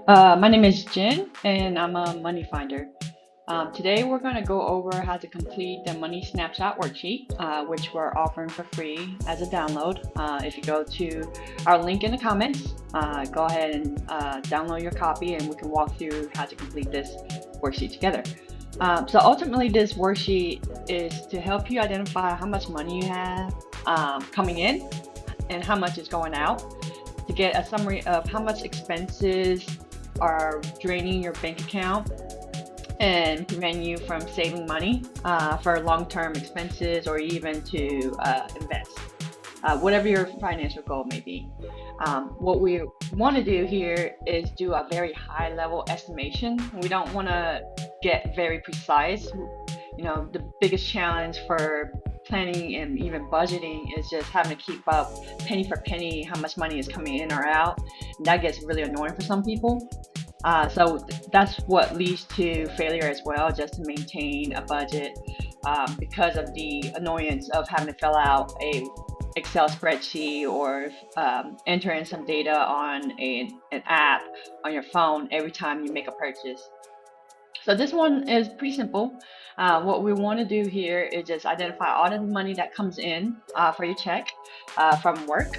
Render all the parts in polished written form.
My name is Jen, and I'm a money finder. Today, we're going to go over how to complete the Money Snapshot worksheet, which we're offering for free as a download. If you go to our link in the comments, go ahead and download your copy, and we can walk through how to complete this worksheet together. So ultimately, this worksheet is to help you identify how much money you have coming in and how much is going out, to get a summary of how much expenses are draining your bank account and prevent you from saving money for long-term expenses or even to invest, whatever your financial goal may be. What we want to do here is do a very high-level estimation. We don't want to get very precise. The biggest challenge for planning and even budgeting is just having to keep up penny for penny how much money is coming in or out. And that gets really annoying for some people. So that's what leads to failure as well, just to maintain a budget, because of the annoyance of having to fill out a Excel spreadsheet or enter in some data on an app on your phone every time you make a purchase. So this one is pretty simple. What we want to do here is just identify all of the money that comes in for your check from work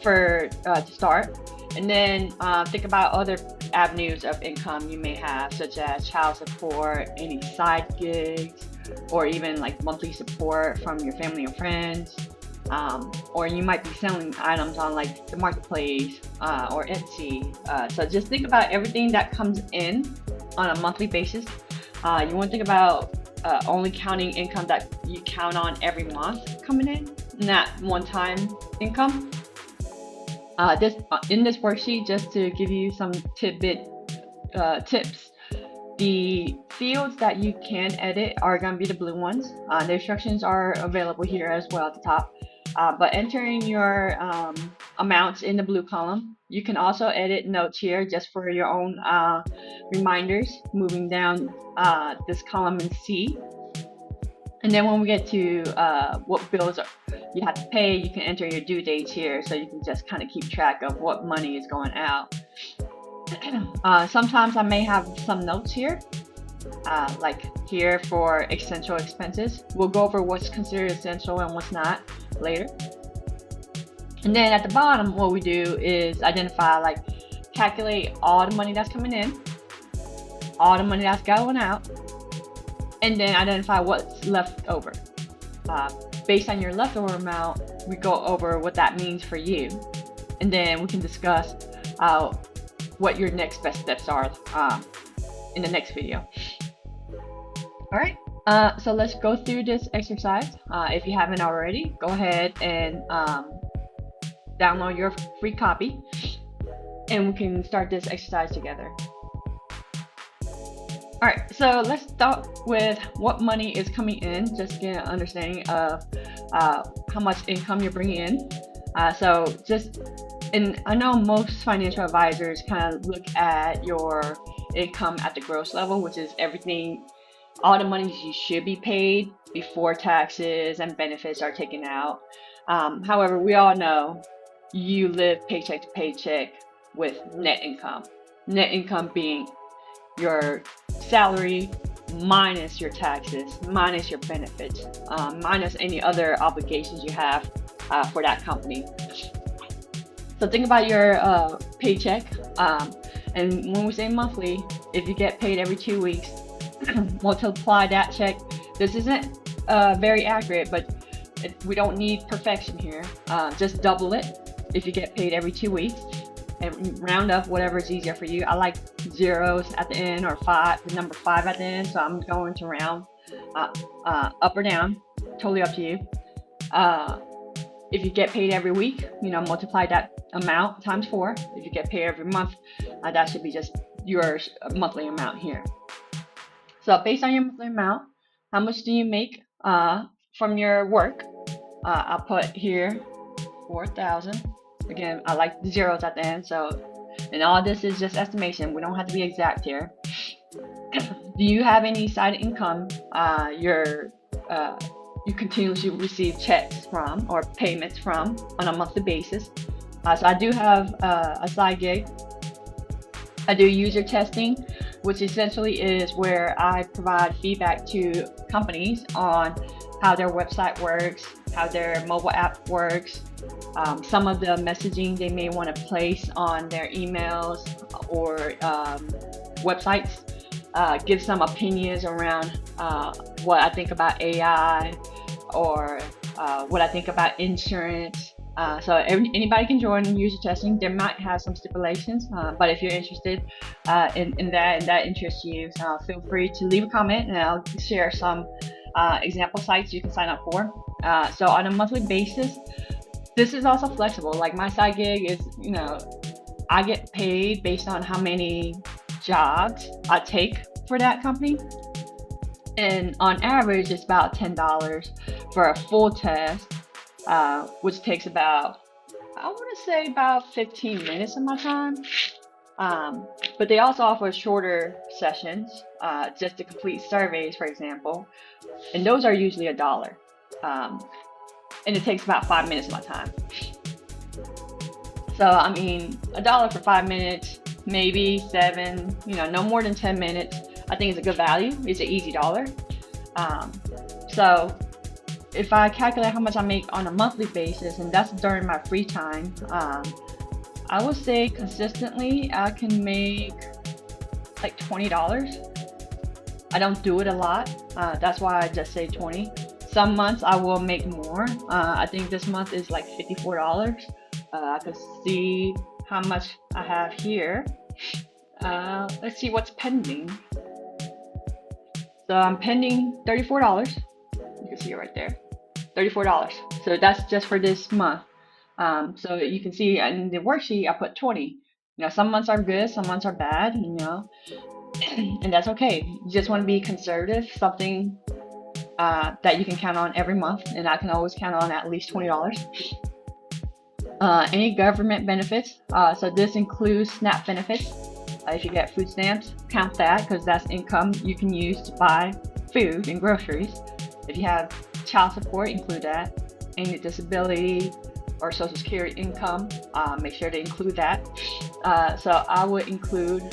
to start, and then think about other avenues of income you may have, such as child support, any side gigs, or even like monthly support from your family or friends. Or you might be selling items on like the marketplace or Etsy. So just think about everything that comes in on a monthly basis. You want to think about only counting income that you count on every month coming in, not one-time income. In this worksheet, just to give you some tips, the fields that you can edit are going to be the blue ones. The instructions are available here as well at the top. But entering your amounts in the blue column, you can also edit notes here just for your own reminders, moving down this column in C. And then when we get to what bills you have to pay, you can enter your due dates here, so you can just kind of keep track of what money is going out. Sometimes I may have some notes here, like here for essential expenses. We'll go over what's considered essential and what's not later. And then at the bottom, what we do is identify, calculate all the money that's coming in, all the money that's going out, and then identify what's left over. Based on your leftover amount, we go over what that means for you, and then we can discuss what your next best steps are in the next video. All right, so let's go through this exercise. If you haven't already, go ahead and download your free copy, and we can start this exercise together. All right, so let's start with what money is coming in, just to get an understanding of how much income you're bringing in. And I know most financial advisors kind of look at your income at the gross level, which is everything, all the money you should be paid before taxes and benefits are taken out. However, we all know you live paycheck to paycheck with net income. Net income being your salary minus your taxes, minus your benefits, minus any other obligations you have for that company. So think about your paycheck, and when we say monthly, if you get paid every 2 weeks, multiply that check. This isn't very accurate, but we don't need perfection here. Just double it if you get paid every 2 weeks, and round up whatever is easier for you. I like zeros at the end, or the number 5 at the end, so I'm going to round up or down, totally up to you. If you get paid every week, multiply that amount times 4. If you get paid every month, that should be just your monthly amount here. So based on your monthly amount, how much do you make from your work? I'll put here 4,000. Again, I like the zeros at the end, and all this is just estimation. We don't have to be exact here. Do you have any side income you continuously receive checks from or payments from on a monthly basis? So I do have a side gig. I do user testing, which essentially is where I provide feedback to companies on how their website works, how their mobile app works, some of the messaging they may want to place on their emails or websites, give some opinions around what I think about AI or what I think about insurance. So anybody can join user testing. There might have some stipulations, but if you're interested in that and that interests you, feel free to leave a comment and I'll share some example sites you can sign up for. So on a monthly basis, this is also flexible. Like my side gig is, I get paid based on how many jobs I take for that company. And on average, it's about $10 for a full test, which takes about, I want to say about 15 minutes of my time. But they also offer shorter sessions, just to complete surveys, for example. And those are usually $1. And it takes about 5 minutes of my time. So, I mean, $1 for 5 minutes, maybe 7, no more than 10 minutes. I think it's a good value. It's an easy dollar. So if I calculate how much I make on a monthly basis, and that's during my free time, I would say consistently I can make like $20. I don't do it a lot. That's why I just say 20. Some months I will make more. I think this month is like $54. I could see how much I have here. Let's see what's pending. So I'm pending $34. You can see it right there, $34. So that's just for this month. So you can see in the worksheet I put 20. Some months are good, some months are bad. And that's okay. You just want to be conservative, something that you can count on every month, and I can always count on at least $20. Any government benefits. So this includes SNAP benefits. If you get food stamps, count that because that's income you can use to buy food and groceries. If you have child support, include that. Any disability or social security income, make sure to include that. So I would include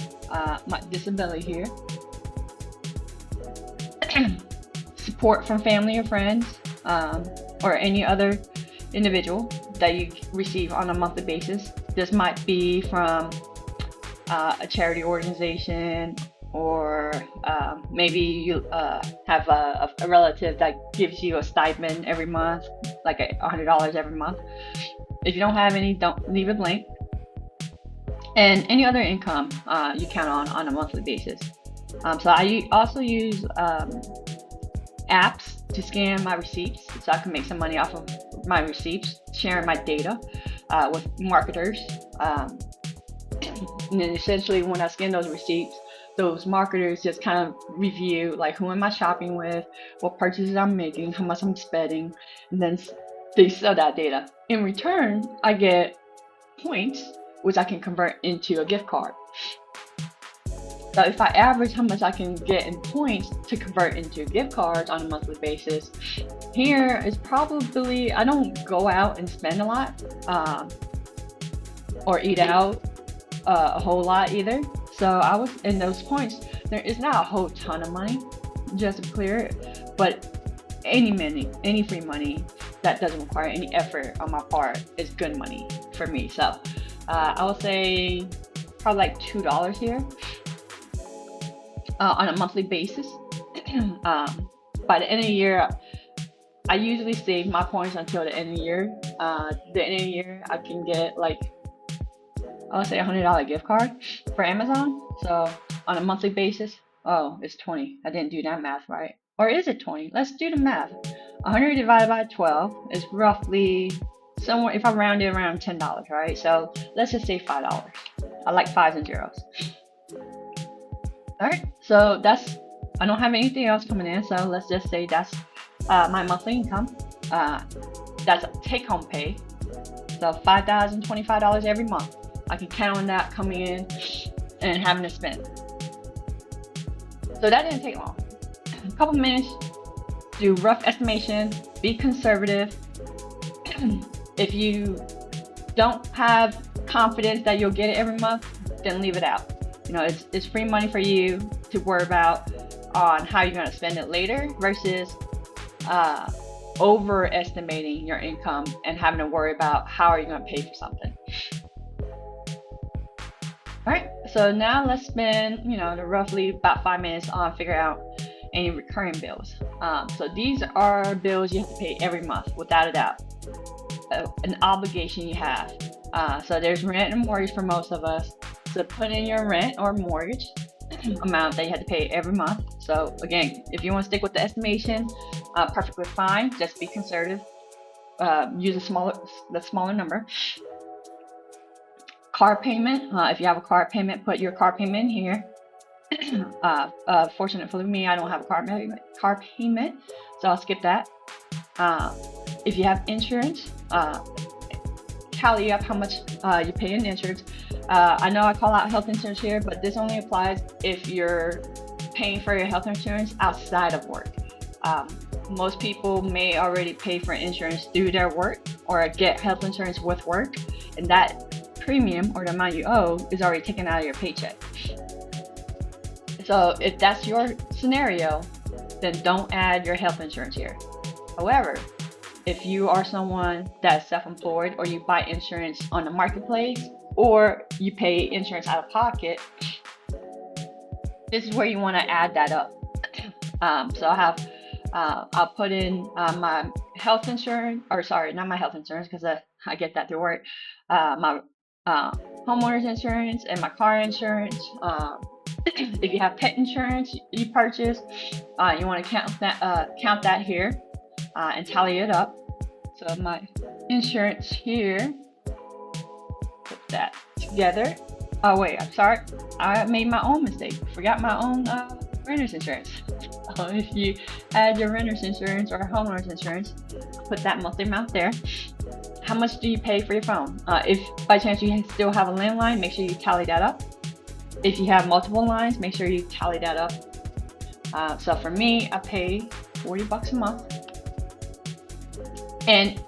my disability here. Support from family or friends, or any other individual that you receive on a monthly basis. This might be from a charity organization, or maybe you have a relative that gives you a stipend every month, like $100 every month. If you don't have any, don't leave it blank. And any other income you count on a monthly basis. So I also use apps to scan my receipts, so I can make some money off of my receipts, sharing my data with marketers. And then essentially when I scan those receipts, those marketers just kind of review like who am I shopping with, what purchases I'm making, how much I'm spending, and then they sell that data. In return, I get points, which I can convert into a gift card. So if I average how much I can get in points to convert into gift cards on a monthly basis, here is probably, I don't go out and spend a lot or eat out a whole lot either. So I was in those points. There is not a whole ton of money, just to clear it, but any free money that doesn't require any effort on my part is good money for me. So I would say probably like $2 here on a monthly basis. By the end of the year, I usually save my points until the end of the year. The end of the year, I can get like, I would say $100 gift card for Amazon. So on a monthly basis, oh, it's 20. I didn't do that math right. Or is it 20? Let's do the math. 100 divided by 12 is roughly somewhere, if I round it around $10, right? So let's just say $5. I like fives and zeros. Alright, so I don't have anything else coming in, so let's just say that's my monthly income. That's take-home pay. So $5,025 every month. I can count on that coming in and having to spend. So that didn't take long. A couple minutes, do rough estimation, be conservative. If you don't have confidence that you'll get it every month, then leave it out. it's free money for you to worry about on how you're going to spend it later versus overestimating your income and having to worry about how are you going to pay for something. All right, so now let's spend roughly about 5 minutes on figure out any recurring bills. So these are bills you have to pay every month without a doubt, an obligation you have. So there's rent and mortgage for most of us. So put in your rent or mortgage amount that you have to pay every month. So again, if you want to stick with the estimation, perfectly fine. Just be conservative. Use the smaller number. Car payment. If you have a car payment, put your car payment in here. Fortunately for me, I don't have a car payment, so I'll skip that. If you have insurance, tally up how much you pay in insurance. I know I call out health insurance here, but this only applies if you're paying for your health insurance outside of work. Most people may already pay for insurance through their work or get health insurance with work, and that premium or the amount you owe is already taken out of your paycheck. So if that's your scenario, then don't add your health insurance here. However, if you are someone that's self-employed or you buy insurance on the marketplace or you pay insurance out of pocket, this is where you want to add that up. So I'll put in my health insurance, or sorry, not my health insurance because I get that through work. My homeowner's insurance and my car insurance. If you have pet insurance you purchase, you want to count that here and tally it up. So my insurance here, put that together. Oh wait, I'm sorry, I made my own mistake. Forgot my own renter's insurance. If you add your renter's insurance or homeowner's insurance, put that monthly amount there. How much do you pay for your phone? If by chance you still have a landline, make sure you tally that up. If you have multiple lines, make sure you tally that up. So for me, I pay $40 a month. And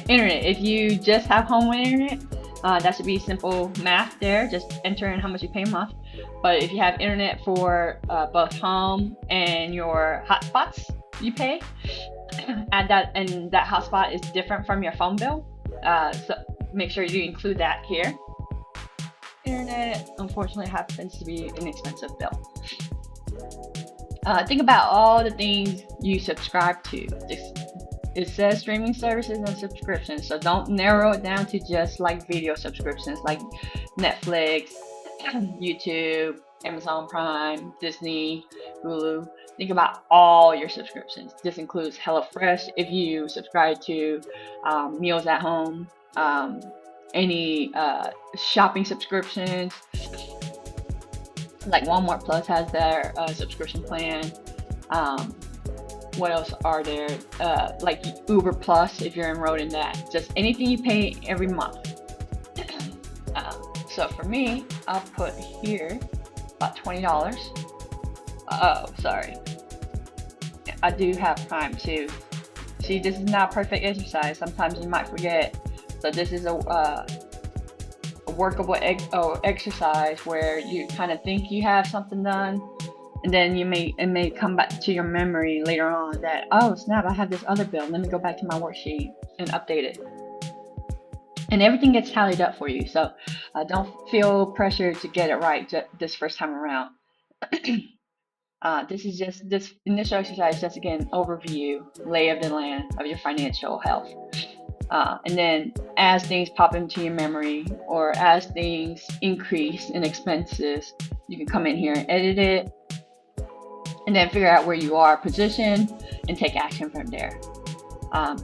internet, if you just have home internet, that should be simple math there. Just enter in how much you pay a month. But if you have internet for both home and your hotspots you pay, add that, and that hotspot is different from your phone bill. So make sure you include that here. Internet, unfortunately, happens to be an expensive bill. Think about all the things you subscribe to. It says streaming services and subscriptions, so don't narrow it down to just like video subscriptions like Netflix, YouTube, Amazon Prime, Disney, Hulu. Think about all your subscriptions. This includes HelloFresh if you subscribe to Meals at Home, any shopping subscriptions, like Walmart Plus has their subscription plan. What else are there? Like Uber Plus if you're enrolled in that. Just anything you pay every month. So for me, I'll put here about $20. Oh, sorry. I do have Prime too. See, this is not perfect exercise. Sometimes you might forget. So this is a workable exercise where you kind of think you have something done, and then it may come back to your memory later on that, oh snap, I have this other bill. Let me go back to my worksheet and update it. And everything gets tallied up for you. So don't feel pressure to get it right this first time around. This initial exercise, just again, overview, lay of the land of your financial health. And then as things pop into your memory or as things increase in expenses, you can come in here and edit it and then figure out where you are positioned and take action from there.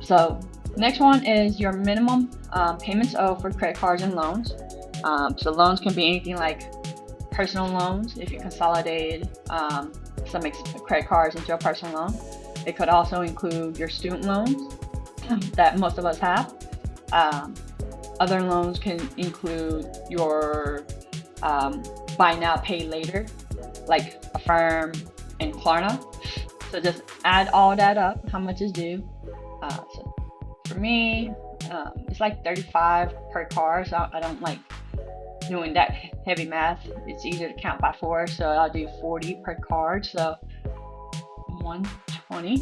So next one is your minimum payments owed for credit cards and loans. So loans can be anything like personal loans if you consolidated some credit cards into a personal loan. It could also include your student loans that most of us have. Other loans can include your buy now, pay later, like Affirm and Klarna. So just add all that up, how much is due. So for me, it's like $35 per card, so I don't like doing that heavy math, it's easier to count by 4, so I'll do 40 per card, so 120.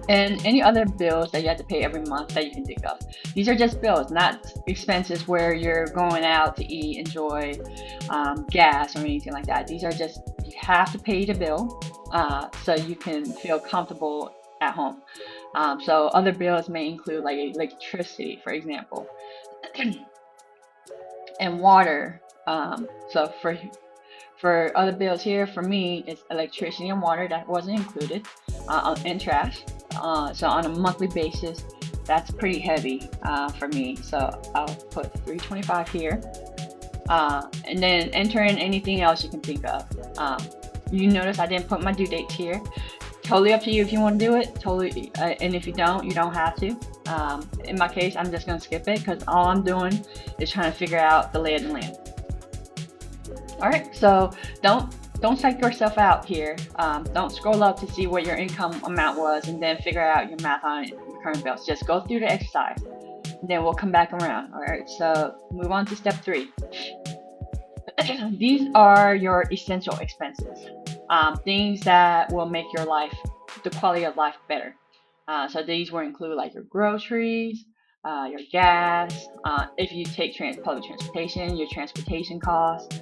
And any other bills that you have to pay every month that you can think of. These are just bills, not expenses where you're going out to eat, enjoy gas or anything like that. These are just, you have to pay the bill so you can feel comfortable at home. So other bills may include like electricity, for example, and water. So for other bills here, for me, it's electricity and water that wasn't included, and trash. So on a monthly basis, that's pretty heavy for me. So I'll put $325 here, and then enter in anything else you can think of. You notice I didn't put my due dates here. Totally up to you if you want to do it. Totally, and if you don't have to. In my case, I'm just gonna skip it because all I'm doing is trying to figure out the lay of the land. All right, so don't psych yourself out here. Don't scroll up to see what your income amount was and then figure out your math on your current bills. Just go through the exercise, and then we'll come back around. All right, so move on to step 3. These are your essential expenses, things that will make your life, the quality of life, better. So these will include like your groceries, your gas, if you take public transportation, your transportation costs,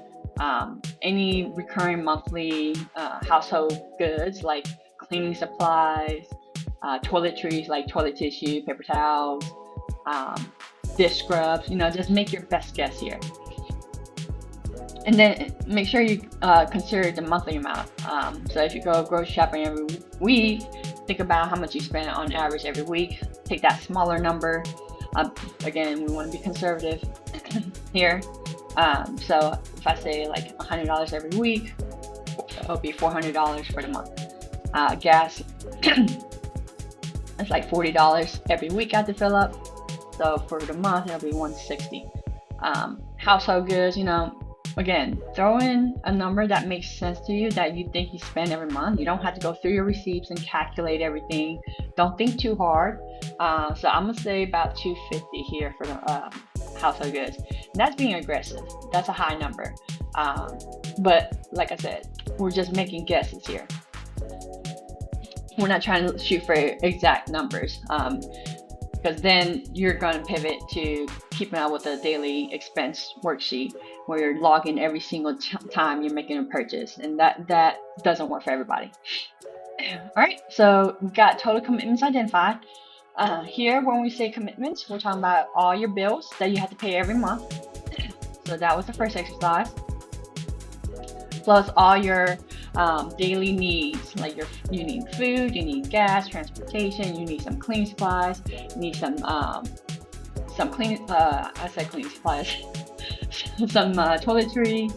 any recurring monthly household goods like cleaning supplies, toiletries like toilet tissue, paper towels, dish scrubs. Just make your best guess here. And then make sure you consider the monthly amount. So if you go grocery shopping every week, think about how much you spend on average every week. Take that smaller number. Again, we want to be conservative here. So if I say like $100 every week, it'll be $400 for the month. Gas, it's like $40 every week I have to fill up. So for the month, it'll be $160. Household goods, again, throw in a number that makes sense to you that you think you spend every month. You don't have to go through your receipts and calculate everything. Don't think too hard. So I'm gonna say about $250 here for the household goods. And that's being aggressive. That's a high number. But like I said, we're just making guesses here. We're not trying to shoot for exact numbers. Because then you're going to pivot to keeping up with the daily expense worksheet where you're logging every single time you're making a purchase, and that doesn't work for everybody. All right, so we've got total commitments identified. Here, when we say commitments, we're talking about all your bills that you have to pay every month. So that was the first exercise. Plus all your daily needs, like you need food, you need gas, transportation, you need some cleaning supplies, you need some cleaning supplies, some toiletries,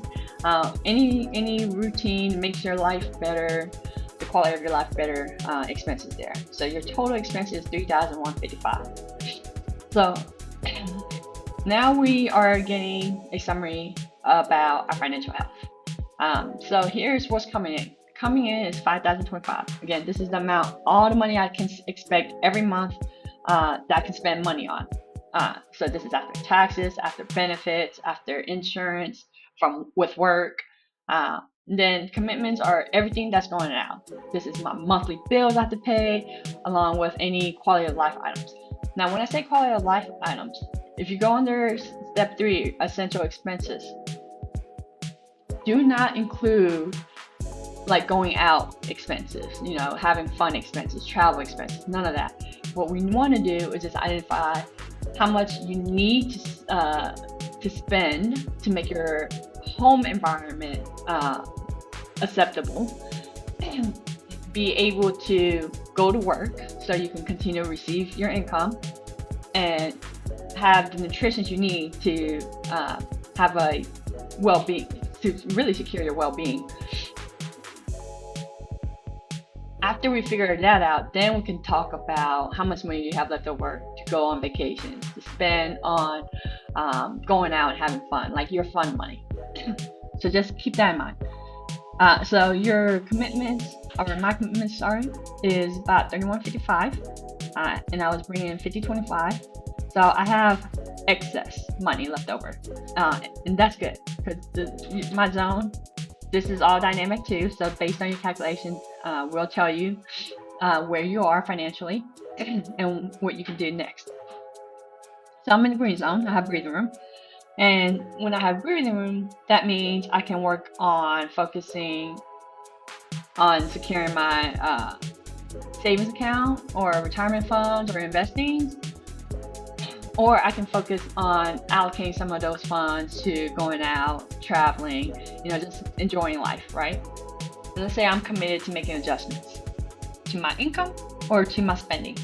any routine makes your life better, the quality of your life better, expenses there. So your total expense is $3,155. So now we are getting a summary about our financial health. So here's what's coming in. Coming in is $5,025. Again, this is the amount, all the money I can expect every month that I can spend money on. So this is after taxes, after benefits, after insurance, with work. Then commitments are everything that's going out. This is my monthly bills I have to pay, along with any quality of life items. Now, when I say quality of life items, if you go under step 3, essential expenses, do not include like going out expenses, having fun expenses, travel expenses, none of that. What we want to do is just identify how much you need to spend to make your home environment acceptable, be able to go to work so you can continue to receive your income, and have the nutrition you need to have a well-being, to really secure your well-being. After we figure that out, then we can talk about how much money you have left over to go on vacations, to spend on going out and having fun, like your fun money. So just keep that in mind. So your commitments, or my commitments, sorry, is about $3,155. and I was bringing in 50-25. So I have excess money left over, and that's good because my zone. This is all dynamic too. So based on your calculations, we'll tell you where you are financially and what you can do next. So I'm in the green zone. I have breathing room. And when I have breathing room, that means I can work on focusing on securing my savings account or retirement funds or investing, or I can focus on allocating some of those funds to going out, traveling, just enjoying life, right? And let's say I'm committed to making adjustments to my income or to my spending.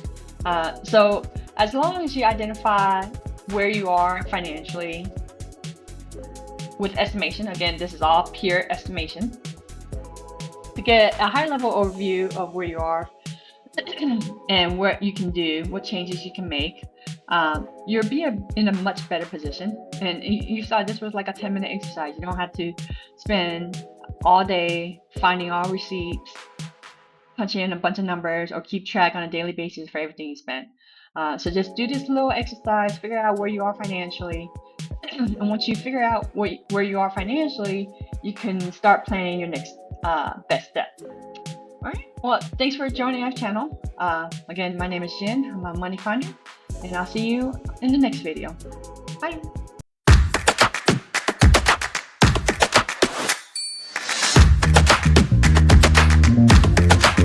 So as long as you identify where you are financially with estimation, again, this is all pure estimation, to get a high level overview of where you are and what you can do, what changes you can make, you'll be in a much better position. And you saw this was like a 10-minute exercise. You don't have to spend all day finding all receipts, punching in a bunch of numbers, or keep track on a daily basis for everything you spent. So just do this little exercise, figure out where you are financially. And once you figure out where you are financially, you can start planning your next best step. All right. Well, thanks for joining our channel. Again, my name is Jen. I'm a money finder, and I'll see you in the next video. Bye.